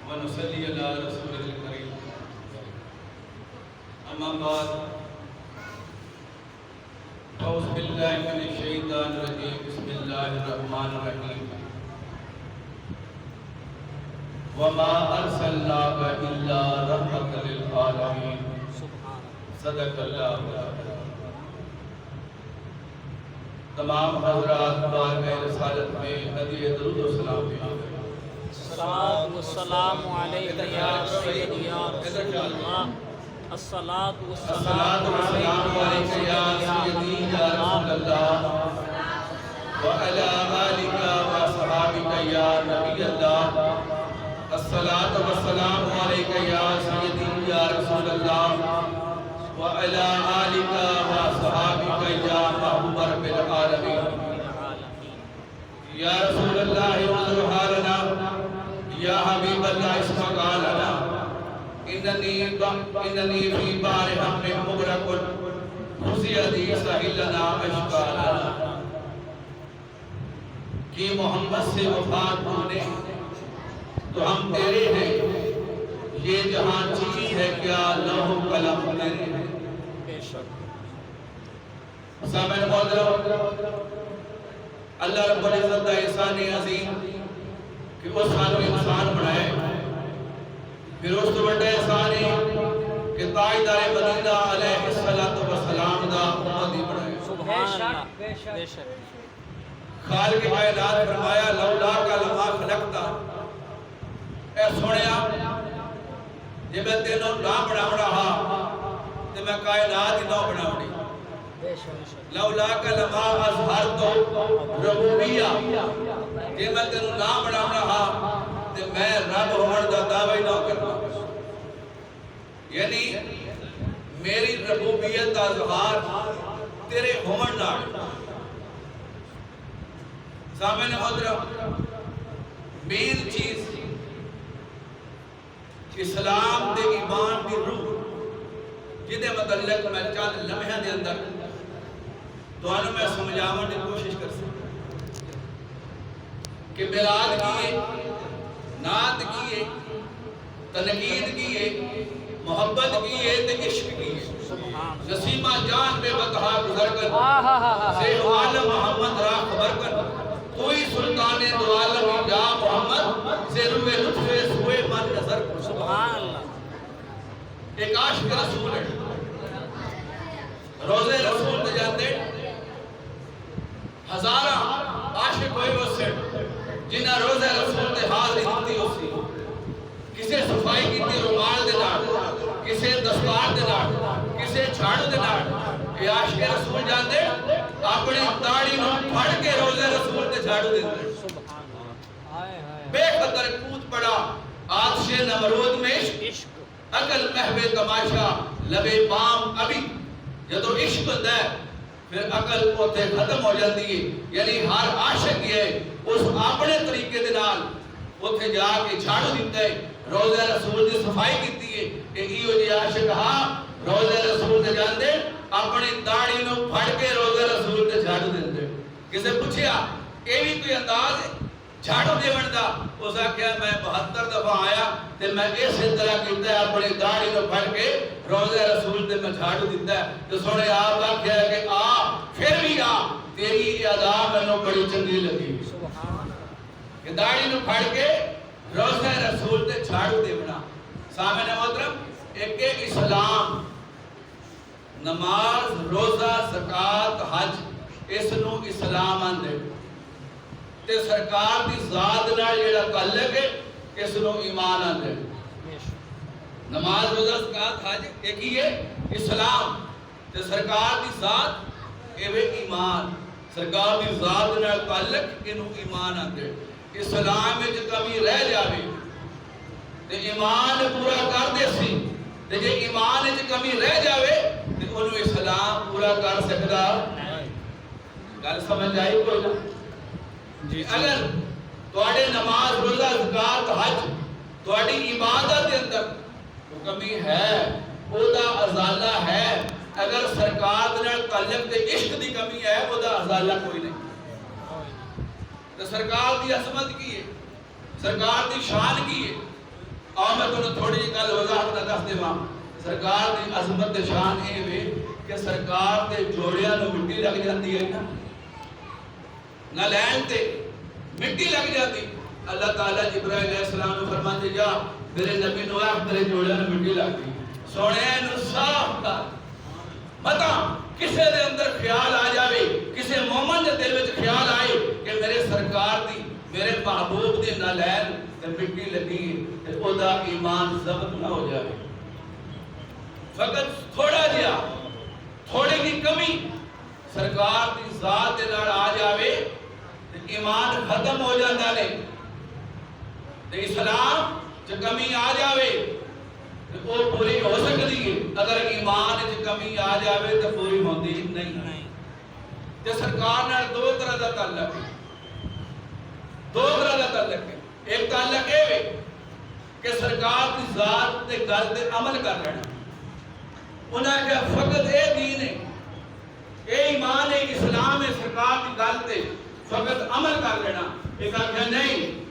ونصلي على رسوله الكريم أما بعد أعوذ بالله من الشيطان الرجيم بسم الله الرحمن الرحيم وما أرسلناك إلا رحمة للعالمين صدق اللہ تمام حضرات بارگاہ رسالت میں ہدیہ درود و سلام پیش الصلاة والسلام علیکہ یا سیدی یا رسول اللہ الصلاة والسلام علیکہ یا سیدی یا رسول اللہ وعلی آلک وصحابک یا نبی اللہ الصلاة والسلام علیکہ یا سیدی یا رسول اللہ وعلى آلك وصحابك يا محبوب رب العالمين يا رسول الله انظر حالنا يا حبيب الله اسمع قالنا إنني في بار هم مغرق خزيدي سهل لنا أشكالنا کہ محمد سے وفات ہونے تو ہم تیرے ہیں یہ جہاں چیز ہے کیا لوح قلم تیرے ہیں سامعین محترم اللہ رب العزت کا احسان عظیم کہ وہ سانو انسان بنائے پھر اس تو بڑا احسان ہے کہ تاجدار مدینہ علیہ السلام دا امتی بنائے سبحان اللہ بے شک خالق کائنات فرمایا لولا کا لما خلقتا اے سنیا جب میں تینوں نہ بنا رہا تو میں کائنات ہی نہ بناؤں لولا کا لما اظہر تو ربوبیہ جب میں تینوں نہ بنا رہا تو میں رب ہونے دا دعوی نہ کرنا یعنی میری ربوبیت دا اظہار تیرے ہونے نہ سامنے محترم مین چیز اسلام دے ایمان دی روح جدے متعلق میں چند لمحہ دے اندر دوانوں میں سمجھاؤں دی کوشش کر سکتا کہ میلاد کیے نعت کیے تنقید کیے محبت کیے تے عشق کیے نسیمہ جان بے بتہا گزر کر سے عالم محمد را خبر کر کوئی سلطان دو عالم جا محمد سے روئے لطفے سوئے من نظر کر سبحان اللہ ایک عاشق رسول ہے روزے رسول دے جاتے ہزارہ عاشق ہوئے وہ سے جنہ روزے رسول دے حاضری دیتی ہو سی کسے صفائی کیتی رومال دے ناٹ کسے دستار دے ناٹ کسے جھاڑو دے ناٹ یہ عاشق رسول جاتے اپنی داڑھی نو پھڑ کے روزے رسول دے جھاڑو دے دے بے قدر کود پڑا آتش نمرود میں عشق عقل محو تماشا لبے بام ابھی جدو عشق دے پھر عقل اوتے ختم ہو جاتی ہے یعنی ہر عاشق یہ اس اپنے طریقے دے نال اوتے جا کے جھاڑو دیتا ہے روزہ رسول دی صفائی کیتی ہے کہ ایو جی عاشق ہاں روزہ رسول دے جاندے اپنی داڑھی نو پھڑ کے روزہ رسول دے جھاڑو دیندے کسے پوچھیا اے بھی کوئی انداز ہے جھاڑو دے بندا اس آکھیا میں 72 دفعہ آیا تے میں اس طرح کیتا ہے اپنی داڑھی نو پھڑ کے روزہ رسول تے میں جھاڑو دیتا ہے تو سونے آپ آکھیا کہ آ پھر بھی آ تیری ادا مینوں بڑی چنگی لگی سبحان کہ داڑھی نو پھڑ کے روزہ رسول تے جھاڑو دے بنا سامنے محترم ایک اسلام نماز روزہ زکات حج اس نو اسلام آندے تے سرکار دی ذات نال جڑا تعلق ہے اس نو ایمان آندے نماز روزہ زکات حج ایک ہی ہے اسلام تے سرکار دی ذات ایویں ایمان سرکار دی ذات نال تعلق اینو ایمان آندے اسلام وچ کمی رہ جاوے تے ایمان پورا کر دے سی تے جے ایمان وچ کمی رہ جاوے تے اونوں اسلام پورا کر سکدا گل سمجھ آئی کوئی نہ جی اگر تواڈے نماز روزہ زکات حج تواڈی عبادت دے اندر کمی ہے او دا ازالہ ہے اگر سرکار دے نال تعلق تے عشق دی کمی ہے او دا ازالہ کوئی نہیں تو سرکار دی عظمت کی ہے سرکار دی شان کی ہے آؤ میں تمہیں تھوڑی جی گل وضاحت نہ دس دیواں سرکار دی عظمت تے شان اے وے کہ سرکار دے جوڑیاں نوں مٹی لگ جاندی ہے نا نالین تے مٹی لگ جاتی اللہ تعالیٰ جبرائیل علیہ السلام نے فرماتے جا میرے نبی نو آخ تیرے جوڑیاں نوں مٹی لگ گئی سونے نو صاف کر متا کسے دے اندر خیال آ جاوے کسے مومن دے دل وچ خیال آئے کہ میرے سرکار دی میرے محبوب دی نالین تے مٹی لگی تے او دا ایمان ضبط نہ ہو جاوے فقط تھوڑا جہا تھوڑی کی کمی سرکار دی ذات دے نال آ جاوے تے ایمان ختم ہو جاتا ہے تے اسلام جو کمی آ جاوے وہ پوری ہو سکتی ہے اگر ایمان جو کمی آ جاوے تو پوری ہوتی نہیں تے سرکار نال دو طرح دا تعلق ہے دو طرح دا تعلق ہے ایک تعلق ہے کہ سرکار کی ذات تے گل تے عمل کر لینا انہاں کہ فقط اے دین ہے اے ایمان ہے اسلام ہے سرکار کی گل تے فقط عمل کر لینا ایک آخر نہیں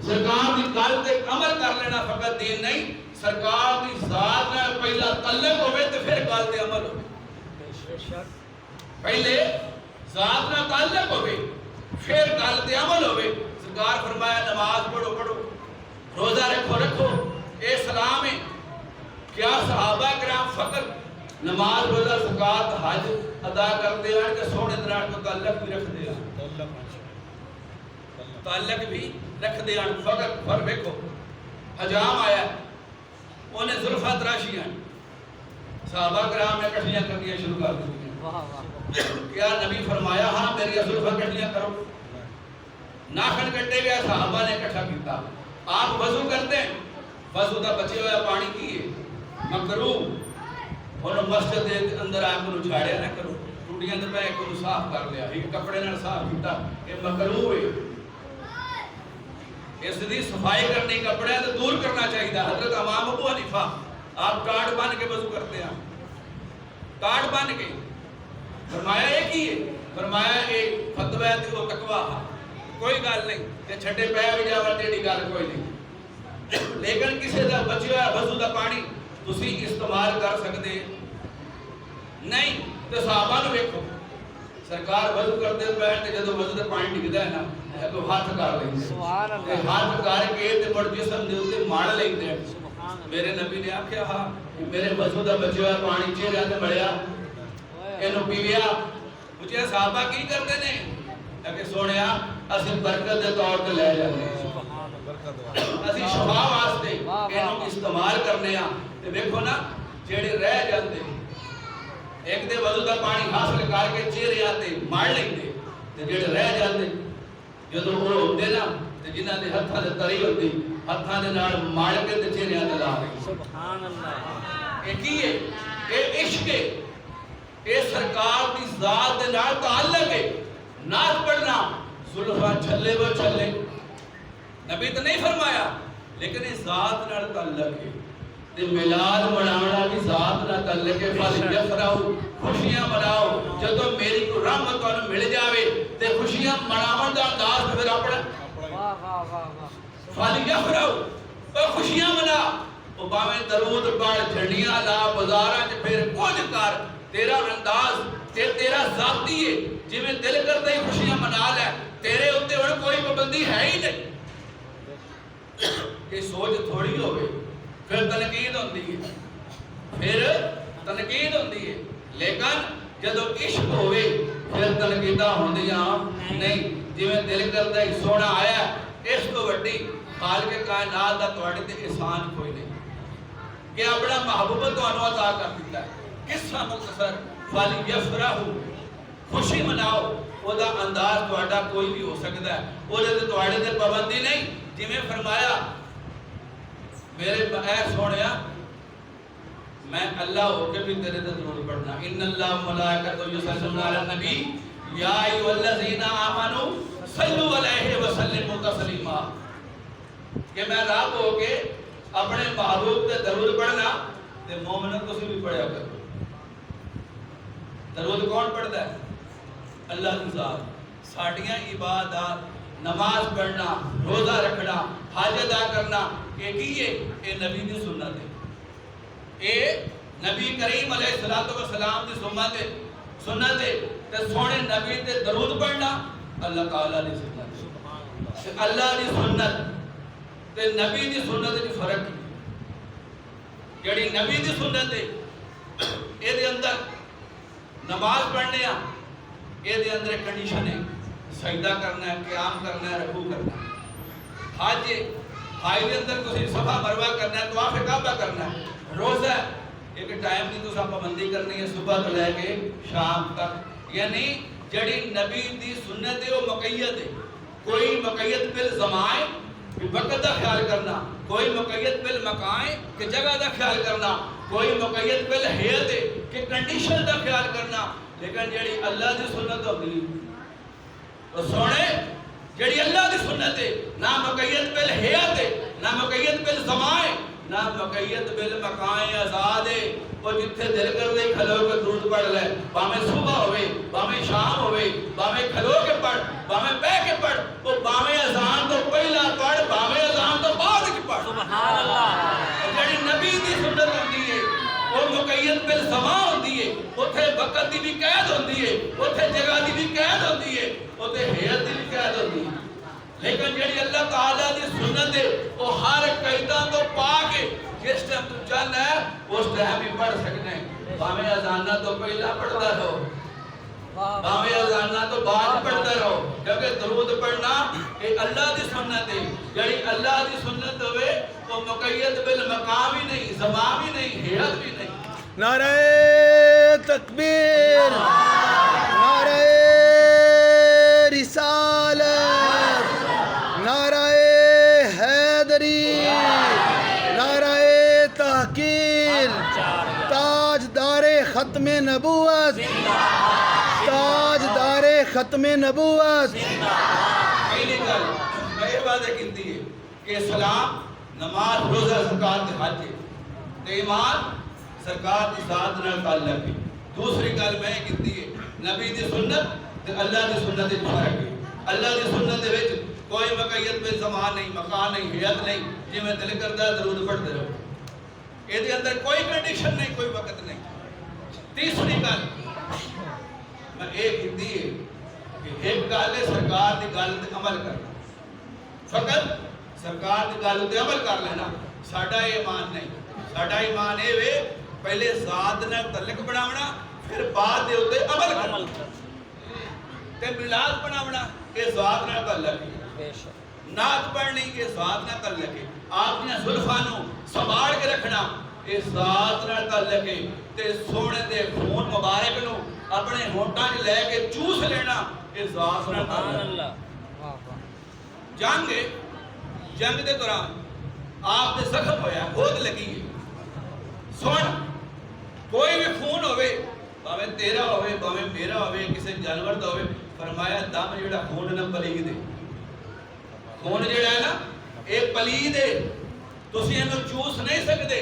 سرکار کی گل تے عمل کر لینا فقط دین نہیں سرکار کی ذات نال پہلا تعلق ہوئے تے پھر گل تے عمل ہوئے پہلے ذات نال تعلق ہوئے پھر گل تے عمل ہوئے سرکار فرمایا نماز پڑھو پڑھو روزہ رکھو رکھو اے سلام ہے کیا صحابہ کرام فقط نماز روزہ زکات حج ادا کرتے ہیں کہ سونے دراڑ کو تعلق بھی رکھ دیا تعلق بھی رکھ دیا فقط پر دیکھو حجام آیا انہیں زلفہ تراشی ہیں صحابہ کرام نے کٹھیاں کرنیاں شروع کر دی کیا نبی فرمایا ہاں میری زلفہ کٹھیاں کرو ناخن کٹے گیا صحابہ نے کٹھا کیتا آپ وضو کرتے ہیں وضو دا بچے ہویا پانی کیے مکروہ انہوں مسجد دے اندر آپ کو چھاڑیا نہ کرو ٹوٹیاں دے پہ کو صاف کر لیا ایک کپڑے نال صاف کیتا کہ مکروہ ہے اس دی صفائی کرنی کپڑے تو دور کرنا چاہیے حضرت امام ابو حنیفہ آپ کاٹ بن کے وضو کرتے ہیں کاٹ بن کے فرمایا ایک ہی ہے فرمایا ایک فتوی ہے تے وہ تقوی کوئی گل نہیں تے چھٹے پے بھی جاوے ٹیڑی گل کوئی نہیں لیکن کسی دا بچیا وضو دا پانی تسی استعمال کر سکتے نہیں تو صحابہ نو ویکھو سرکار وضو کرتے پہن تے جدوں وضو دا پانی ڈگدا ہے نا تو ہاتھ کر لیندے سبحان اللہ ہاتھ کر کے تے مڑ جسم دے اوتے ماڑ لیندے میرے نبی نے آکھیا ہاں میرے وضو دا بچیا پانی چہرے تے مڑیا اینو پیویا پوچھیا صحابہ کی کرتے نے کہ سونیا اسی برکت دے طور تے لے جاندے سبحان اللہ اسی شفا واسطے اینو استعمال کرنے ہاں تے ویکھو نا جڑے رہ جاندے ایک دے وضو دا پانی حاصل کر کے چہرے تے ماڑ لیندے تے جڑے رہ جاندے جدوں وہ ہوندے نا تے جنہاں دے ہتھاں دے تری ہوندی ہتھاں دے نال ماڑ کے تے چہرے تے لا دے سبحان اللہ اے کی ہے اے عشق ہے اے سرکار دی ذات دے نال تعلق ہے نعت پڑھنا زلفاں چھلے وہ چھلے نبی تو نہیں فرمایا لیکن اس ذات نال تعلق ہے تے میلاد مناونا بھی ذات نال تعلق ہے فل یفرحوا خوشیاں مناؤ جدوں میری کو رحمت تانوں مل جاوے تے خوشیاں مناون دا انداز پھر اپنا واہ واہ واہ فل یفرحوا او خوشیاں منا او باویں درود پڑھ جھنڈیاں لا بازاراں وچ پھر کچھ کر تیرا انداز تے تیرا ذاتی ہے جویں دل کردا ہی خوشیاں منا لے تیرے اوتے ہن کوئی پابندی ہے ہی نہیں کہ سوچ تھوڑی ہوے پھر تنقید ہوندی ہے پھر تنقید ہوندی ہے لیکن جدوں عشق ہوے پھر تنقیداں ہوندیاں نہیں جویں دل کردا ہی سونا آیا اس تو وڈی خالق کائنات دا تواڈے تے احسان کوئی نہیں کہ اپنا محبوب تانوں عطا کر دتا ہے قصہ مختصر فل یفرحوا خوشی مناؤ او دا انداز تواڈا کوئی بھی ہو سکدا ہے او دے تے تواڈے تے پابندی نہیں جویں فرمایا میرے اے سونیا میں اللہ ہو کے بھی تیرے تے درود پڑھنا ان اللہ ملائکۃ یصلون علی النبی یا ایھا الذین آمنو صلو علیہ وسلموا تسلیما کہ میں رب ہو کے اپنے محبوب تے درود پڑھنا تے مومنوں تسی بھی پڑھیا کرو درود کون پڑھدا ہے اللہ کی ذات ساڈیاں عبادات نماز پڑھنا، روزہ رکھنا، حج ادا کرنا، یہ نبی دی سنت ہے، یہ نبی کریم علیہ السلام دی سنت ہے۔ تے سونے نبی تے درود پڑھنا اللہ تعالیٰ دی سنت ہے۔ اللہ دی سنت تے نبی دی سنت دی فرق ہے۔ جڑی نبی دی سنت ہے اے دے اندر نماز پڑھنے آ، اے دے اندر ایک کنڈیشن ہے، سجدہ کرنا ہے، قیام کرنا ہے، رکوع کرنا ہے۔ حج دے اندر تسی صفا مروہ کرنا ہے، طواف کعبہ کرنا ہے۔ روزہ ایک ٹائم کی تساں پابندی کرنی ہے، صبح تو لے کے شام تک، یعنی جڑی نبی دی سنت ہے وہ مقید ہے۔ کوئی مقید بالزمائے کہ وقت دا خیال کرنا، کوئی مقید بالمکائے کہ جگہ دا خیال کرنا، کوئی مقید بالحیت ہے کہ کنڈیشن دا خیال کرنا، لیکن جڑی اللہ دی سنت ہوتی تو سونے جڑی اللہ دی سنت ہے نہ مقید بالحیت ہے، نہ مقید بالزمائے، نہ مقید بالمکائے، آزاد ہے۔ وہ جتھے دل کر دے کھلو کے درود پڑھ لے، باویں صبح ہوئے، باویں شام ہوئے، باویں کھلو کے پڑھ، باویں بہ کے پڑھ، وہ باویں اذان تو پہلا پڑھ، باویں اذان تو بعد کی پڑھ۔ سبحان اللہ۔ جڑی نبی دی سنت ہوندی ہے وہ مقید بالزمان ہوندی ہے، اوتھے وقت دی بھی قید ہوندی ہے، اوتھے جگہ دی بھی قید ہوندی ہے، اوتھے حیت دی بھی قید ہوندی ہے۔ لیکن جڑی اللہ تعالیٰ دی سنت ہے وہ ہر قیداں تو پاک ہے، جس ٹائم تو چل ہے اس ٹائم بھی پڑھ سکنے، باویں اذانہ تو پہلا پڑھتا رہو، باویں اذانہ تو بعد پڑھتا رہو، کیونکہ درود پڑھنا کہ اللہ دی سنت ہے۔ جڑی اللہ دی سنت ہوئے وہ مقید بالمقام ہی نہیں، زمان بھی نہیں، حیت بھی نہیں۔ نعرہ تکبیر، نعرہ رسالت، نعرہ حیدری، نعرہ تحقیر، تاجدار ختم نبوت، تاجدار ختم نبوت۔ پہلی گل میں یہ بات کہتی ہے کہ اسلام نماز، روزہ، زکات تے حج تے ایمان سرکار دی ذات نال تعلق ہے۔ دوسری گل میں یہ کہتی ہے نبی دی سنت تے اللہ دی سنت وچ فرق ہے۔ اللہ دی سنت دے وچ کوئی مقید بے زمان نہیں، مکان نہیں، حیت نہیں، جویں دل کردا درود پڑھتے رہو، اے دے اندر کوئی کنڈیشن نہیں، کوئی وقت نہیں۔ تیسری گل میں یہ کہتی ہے کہ ایک گل ہے سرکار دی گل تے عمل کرنا، فقط سرکار دی گل تے عمل کر لینا ساڈا ایمان نہیں۔ ساڈا ایمان اے وے پہلے ذات نال تعلق بناونا، پھر بعد دے اوتے عمل کرنا۔ تے میلاد بناونا اے ذات نال تعلق ہے، بے شک۔ نعت پڑھنی اے ذات نال تعلق ہے، آپ نے زلفاں نوں سنبھال کے رکھنا اے ذات نال تعلق ہے، تے سونے دے خون مبارک نوں اپنے ہونٹاں وچ لے کے چوس لینا اے ذات نال تعلق ہے۔ جنگ دے دوران آپ دے زخم ہویا، گود لگی ہے، سن کوئی بھی خون ہوئے، باویں تیرا ہوئے، باویں میرا ہوئے، کسی جانور دا ہوئے، فرمایا دم جڑا خون نہ پلید ہے، خون جڑا ہے نا اے پلید ہے، تسی اینو چوس نہیں سکتے۔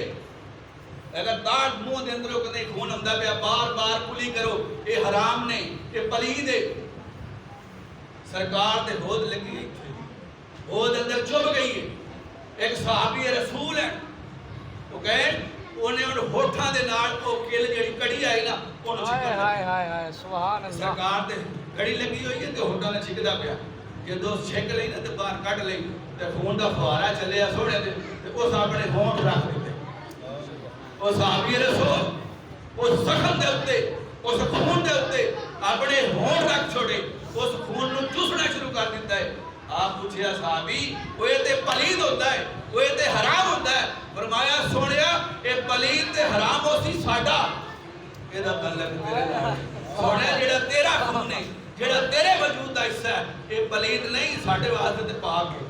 اگر داڑھ منہ دے اندروں کدے خون ہوندا پیا بار بار کلی کرو، اے حرام نہیں، اے پلید ہے۔ سرکار تے ہود لگی ہے، ہود اندر چوب گئی ہے۔ ایک صحابی رسول ہے، وہ کہیں انہیں ان ہوٹھاں دے نال او کل جڑی کڑی آئی نا انہوں چھکا ہائے سبحان اللہ۔ سرکار تے کڑی لگی ہوئی ہے تے ہوٹھاں نے چھکدا پیا، کہ دوست چھک لئی نا تے باہر کٹ لئی تے خون دا فوارا چلیا سوڑے تے اس اپنے ہونٹ رکھ دیتے۔ وہ صحابی رسول اس زخم دے اتے، اس خون دے اتے اپنے ہونٹ رکھ چھوڑے، اس خون نو چوسنا شروع کر دیتا ہے۔ آپ پوچھیا صحابی وہ یہ تے پلید ہوتا ہے، وہ یہ تے حرام ہوتا ہے؟ فرمایا سونیا اے پلید تے حرام ہو سی ساڈا، یہ دا تعلق تیرے نال۔ سونیا جڑا تیرا خون ہے، جڑا تیرے وجود دا حصہ ہے، یہ پلید نہیں، ساڈے واسطے تے پاک ہے۔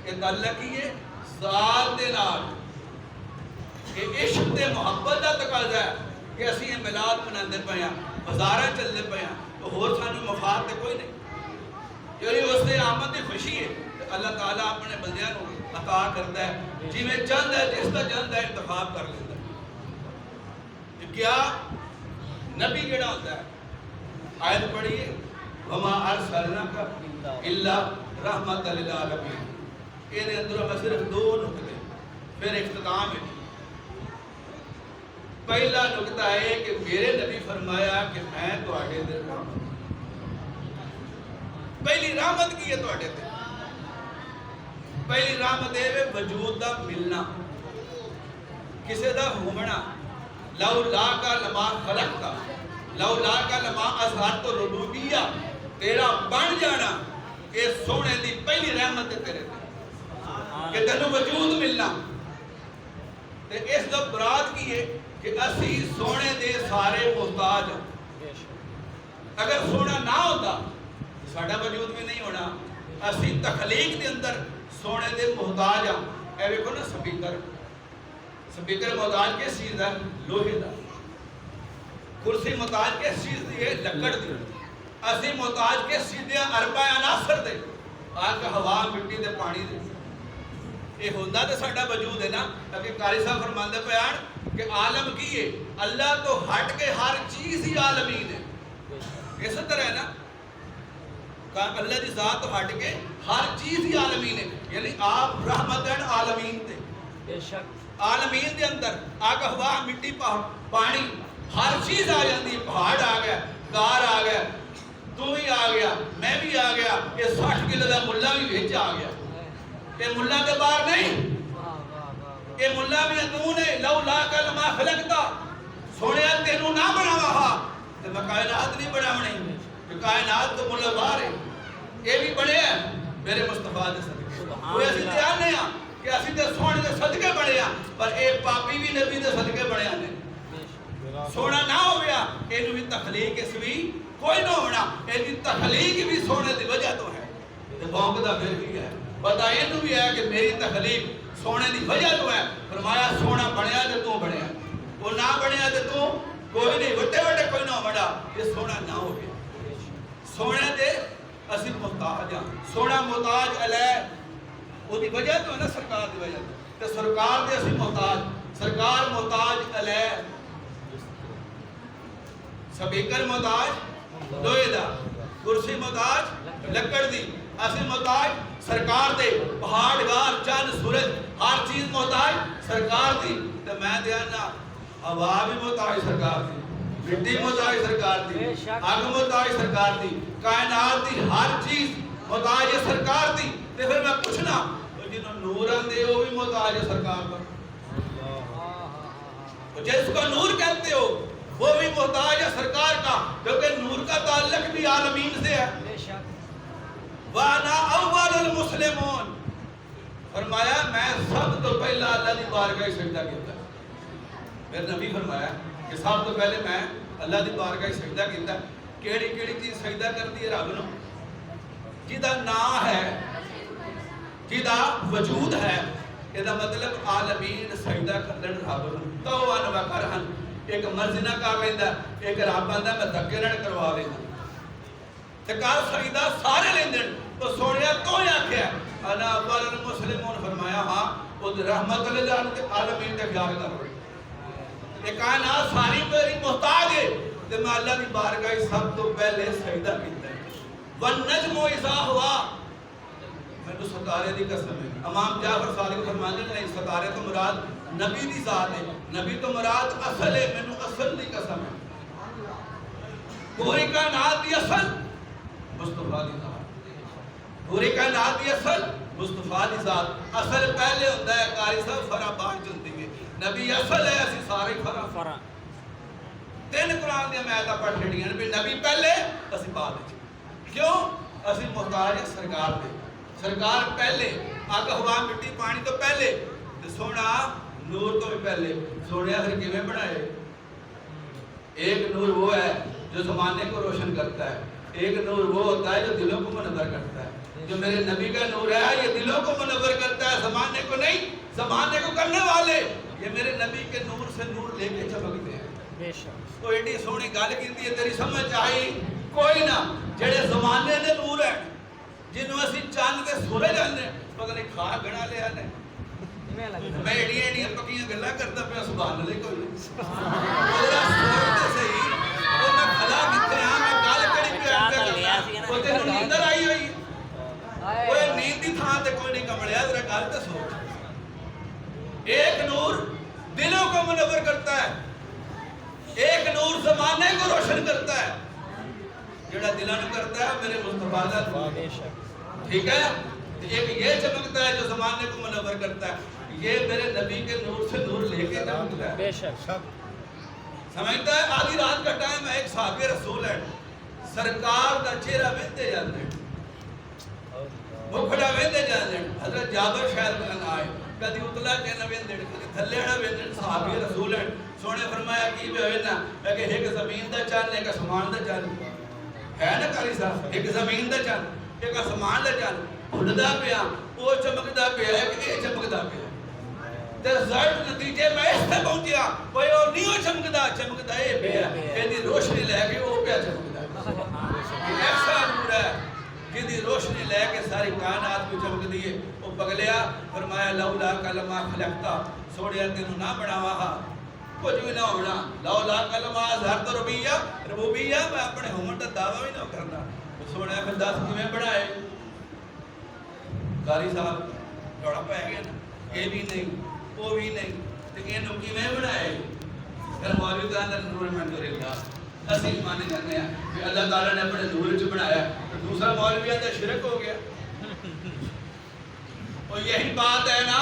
یہ تعلق ہی ہے ذات دے نال۔ یہ عشق تے محبت دا تقاضا ہے کہ اسی یہ میلاد مناندے پئے ہاں، بازاراں چلدے پئے ہاں، تو ہور سانوں مفاد تے کوئی نہیں۔ یعنی اس نے آمد کی خوشی ہے، اللہ تعالیٰ اپنے بندیاں کو عطا کرتا ہے، جی میں چند ہے جس کا چند ہے انتخاب کر لیتا ہے۔ کیا نبی جڑا ہوتا ہے آیت پڑھیے وَمَا أَرْسَلْنَاكَ إِلَّا رحمت للعالمین. یہ اندروں میں صرف 2 نقطے پھر اختتام ہے. پہلا نقطہ ہے کہ میرے نبی فرمایا کہ میں تواڈے تے رحمت. پہلی رحمت کی ہے تواڈے تے. پہلی رحمت ہے وجود دا ملنا, کسے دا ہونا. لولا کا لما خلقتا لولا کا لما اظہرت ربوبیہ, تیرا بن جانا یہ سونے دی پہلی رحمت ہے تیرے تے کہ تینوں وجود ملنا. تے اس دا برات کی ہے کہ اسی سونے دے سارے محتاج ہوں. اگر سونا نہ ہوتا ساڈا وجود بھی نہیں ہونا. اسی تخلیق دے اندر سونے دے محتاج ہوں. اے ویکھو نا سپیکر محتاج کس چیز ہے؟ لوہے دا. کرسی محتاج کس چیز دی ہے؟ لکڑ دی. اسی محتاج کس چیز دے؟ اربع عناصر دے. آگ ہوا مٹی دے پانی دے. یہ ہوندا تے ساڈا وجود ہے نا. کہ قاری صاحب فرماندے پیان کہ عالم کی ہے اللہ تو ہٹ کے ہر چیز ہی عالمین ہے. اس طرح ہے نا اللہ دی ذات تو ہٹ کے ہر چیز ہی عالمین ہے. یعنی آپ رحمتن عالمین تے بے شک عالمین دے اندر آگ ہوا مٹی پانی ہر چیز آ جاندی ہے. پہاڑ آ گیا, کار آ گیا, تو بھی آ گیا, میں بھی آ گیا, یہ 60 کلو دا ملا بھی وچ آ گیا. یہ ملا کے باہر نہیں, یہ ملا بھی تو نے لولا کلمہ خلقتا. سونے تینوں نہ بناوا تے میں کائنات نہیں بناونی. کہ کائنات تو ملا باہر ہے, یہ بھی بڑے ہیں میرے مصطفیٰ دے صدقے. وہ اسی تے آنے ہاں کہ اسی تے سونے دے صدقے بڑے ہیں, پر اے پاپی بھی نبی دے صدقے بڑے ہیں. سونا نہ ہو گیا اینو بھی تخلیق اس بھی کوئی نہ ہونا. اینی تخلیق بھی سونے دی وجہ تو ہے. تے بھونکدا پھر بھی ہے. پتہ اینو بھی ہے کہ میری تخلیق سونے دی وجہ تو ہے. فرمایا سونا بنیا تے تو بنیا, وہ نہ بنیا تے تو کوئی نہیں. وڈے وڈے کوئی نہ بڑا, یہ سونا نہ ہو گیا. سونے دے اسی محتاج ہاں. سونا محتاج علیہ وہ دی وجہ تو ہے نا, سرکار دی وجہ تے سرکار دے اسی محتاج. سرکار محتاج علیہ, سپیکر محتاج لوہے دا, کرسی محتاج لکڑ دی, اسی محتاج سرکار دے. پہاڑ گار چند سورج ہر چیز محتاج سرکار دی. تے میں دیانا ہوا بھی محتاج سرکار دی, مٹی محتاج سرکار دی, آگ محتاج سرکار دی, کائنات دی ہر چیز محتاج ہے سرکار دی. تے پھر میں پوچھنا جنہوں نور آندے وہ بھی محتاج ہے سرکار کا. جس کو نور کہتے ہو وہ بھی محتاج ہے سرکار کا, کیونکہ نور کا تعلق بھی عالمین سے ہے. وَأَنَا أَوَّلُ الْمُسْلِمُونَ. فرمایا میں سب تو پہلا اللہ دی بارگاہ سجدہ کیتا. پھر نبی فرمایا کہ سب تو پہلے میں اللہ دی بارگاہ سجدہ کیتا. کیڑی کیڑی چیز سجدہ کرتی ہے؟ رب نو جدا نام ہے, جدا وجود ہے. یہ مطلب عالمین سجدہ کرن رب نو توان و کرہن. ایک مرضی نہ کر لیندا, ایک رب آندا میں دھکے نہ کروا لیندا. تے کار سجدہ سارے لیندن. تو سونیا تو ہی آکھیا انا اول المسلمون. فرمایا ہاں وہ رحمت للعالمین تے خیال کرو. یہ کائنات ساری میری محتاج ہے تے میں اللہ دی بارگاہ سب تو پہلے سجدہ کیتا. والنجم اذا ہوا, میں ستارے دی قسم ہے. امام جعفر صادق فرماتے ہیں نہیں, ستارے تو مراد نبی دی ذات ہے, نبی تو مراد اصل ہے. میں اصل دی قسم ہے. پوری کائنات دی اصل مصطفیٰ دی ذات. پوری کائنات دی اصل مصطفیٰ دی ذات. اصل پہلے ہوتا ہے قاری صاحب, فرع بعد ہوتی ہے. نبی اصل ہے, اسی سارے فرع. 3 قرآن دی آیتاں پڑھ چھڑیاں نے, نبی پہلے اسی بعد. کیوں؟ اسی محتاج سرکار دے. سرکار پہلے, آگ ہوا مٹی پانی تو پہلے, تے سونا نور تو بھی پہلے. سونے آخر کیویں بنائے؟ ایک نور وہ ہے جو زمانے کو روشن کرتا ہے, ایک نور وہ ہوتا ہے جو دلوں کو منور کرتا ہے. جو میرے نبی کا نور ہے یہ دلوں کو منور کرتا ہے, زمانے کو نہیں. زمانے کو کرنے والے یہ میرے نبی کے نور سے نور لے کے چمکتے ہیں. بے شک. تو ایڈی سونی گل کیتی ہے, تیری سمجھ آئی کوئی نہ. جڑے زمانے دے نور ہیں جنوں اسی چاند تے سورج آندے پتہ نہیں کھا گنا لیا نے. میں ایڈیاں پکیاں گلاں کردا پیا, سبحان اللہ. کوئی میرا سوچ تے صحیح او میں کھلا کتے ہاں, میں گل کڑی پیا وہ تے نیندر آئی ہوئی. تے کوئی نہیں کمڑیا ذرا گل تے سوچ ایک نور دلوں کو منور کرتا ہے ایک نور زمانے کو روشن کرتا ہے جڑا دلوں کو کرتا ہے میرے مصطفیٰ دا ٹھیک ہے ایک یہ چمکتا ہے جو زمانے کو منور کرتا ہے یہ میرے نبی کے نور سے نور لے کے چمکتا ہے بے شک سمجھتا ہے آدھی رات کا ٹائم ہے ایک صحابی رسول ہے سرکار دا چہرہ ویندے جاندے وہ کھڑا ویندے جاندے حضرت جابر شاید بلن آئے کدی اتلا کہنا ویندے کدی تھلے نہ ویندے صحابی رسول ہے سونے فرمایا کی بھی ہوئے نا کہ ایک زمین دا چاند ایک آسمان دا چاند ہے نا قاری صاحب ایک زمین دا چاند ایک آسمان دا چاند اڑدا پیا وہ چمکدا پیا ہے کہ یہ چمکدا پیا تے رزلٹ نتیجے میں اس تے پہنچیا کوئی اور نہیں ہو چمکدا اے پیا ایدی روشنی لے کے وہ پیا چمکدا ایسا نور ہے جدی روشنی لے کے ساری کائنات کو چمک دیے وہ پگلیا فرمایا لولا کلمہ خلقتا سوڑیا تینوں نہ بناوا ہا کچھ بھی نہ ہونا لولا کلمہ اظہر تو ربوبیہ میں اپنے ہومن دا دعویٰ بھی نہ کرنا سوڑیا پھر دس کیویں بنائے قاری صاحب جوڑا پہ گیا نا یہ بھی نہیں وہ بھی نہیں لیکن نکی میں بنائے پھر مولوی کا اندر نور منظور اللہ اسی مانے جانے ہیں کہ اللہ تعالیٰ نے اپنے نور چ بنایا تو دوسرا مولوی اندر شرک ہو گیا اور یہی بات ہے نا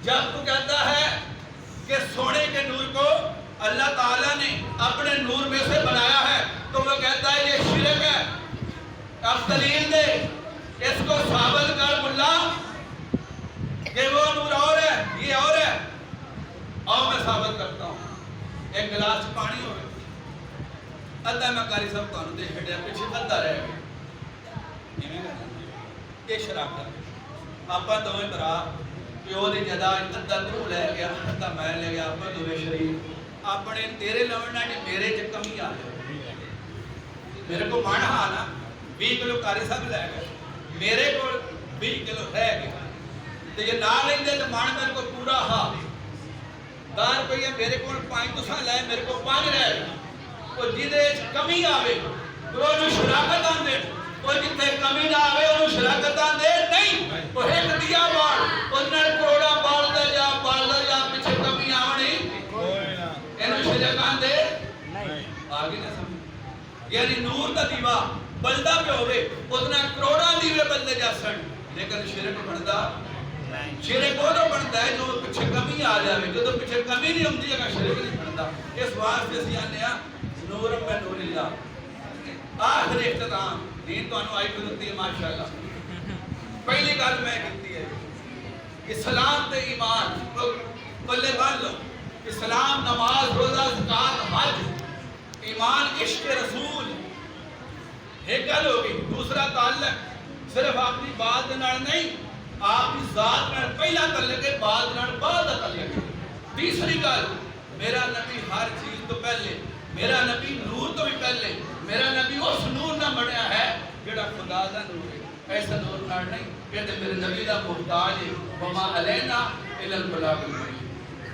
جب تو کہتا ہے کہ سونے کے نور کو اللہ تعالیٰ نے اپنے نور میں سے بنایا ہے تو وہ کہتا ہے یہ شرک ہے اب دلیل دے اس کو ثابت کر ملا کہ وہ نور اور ہے یہ اور ہے اور میں ثابت کرتا ہوں ایک گلاس پانی ہوئے ادھا میں قاری صاحب کو دے چھڑیا پیچھے ادھا رہ گیا یہ شراب کر آپا دوئے برا پیو دی جدا ادھا تو لے گیا ادھا میں لے گیا آپا دوئے شریف اپنے تیرے لوڑنا کہ میرے چ کمی آ جائے میرے کو مانا آنا 20 کلو قاری صاحب لے گئے میرے کو 20 کلو رہ گیا تو یہ نہ لیں دے تو مان میرے کو پورا ہا 10 روپیہ میرے کو 5 تساں لائے میرے کو 5 رہ گیا اور جیدے کمی آوے تو انہوں شراکت آن دے اور جتے کمی نہ آوے انہوں شراکت آن دے نہیں وہ ایک دیا بار انہوں کروڑا بار دے یا پیچھے کمی آوانی انہوں شراکت آن دے آگے نہ سمجھ یعنی نور دا دیوا بلدہ پہ ہوئے اتنا کروڑا دیوے بلدے جا سن لیکن شرک بڑھدا شرک وہ تو بڑھتا ہے جو پیچھے کمی آ جاوے جو تو پیچھے کمی نہیں ہوتی اگر شرک نہیں بڑھتا اس واسطے سے آنے نورم میں نور اللہ آخر اختتام دین تو انو آئی گزرتی ہے ماشاءاللہ پہلی گل میں کہتی ہے اسلام تے ایمان پلے بن لو اسلام نماز روزہ زکات حج ایمان عشق رسول ایک گل ہوگی دوسرا تعلق صرف اپنی بات نال نہیں آپ کی ذات نال پہلا تعلق ہے بعد نال بعد تعلق ہے تیسری گل میرا نبی ہر چیز تو پہلے میرا نبی نور تو بھی پہلے میرا نبی اس نور نہ بنیا ہے جڑا خدا دا نور ہے ایسا نور نہ نہیں کہتے میرے نبی دا محتاج ہے وما علینا الا البلاغ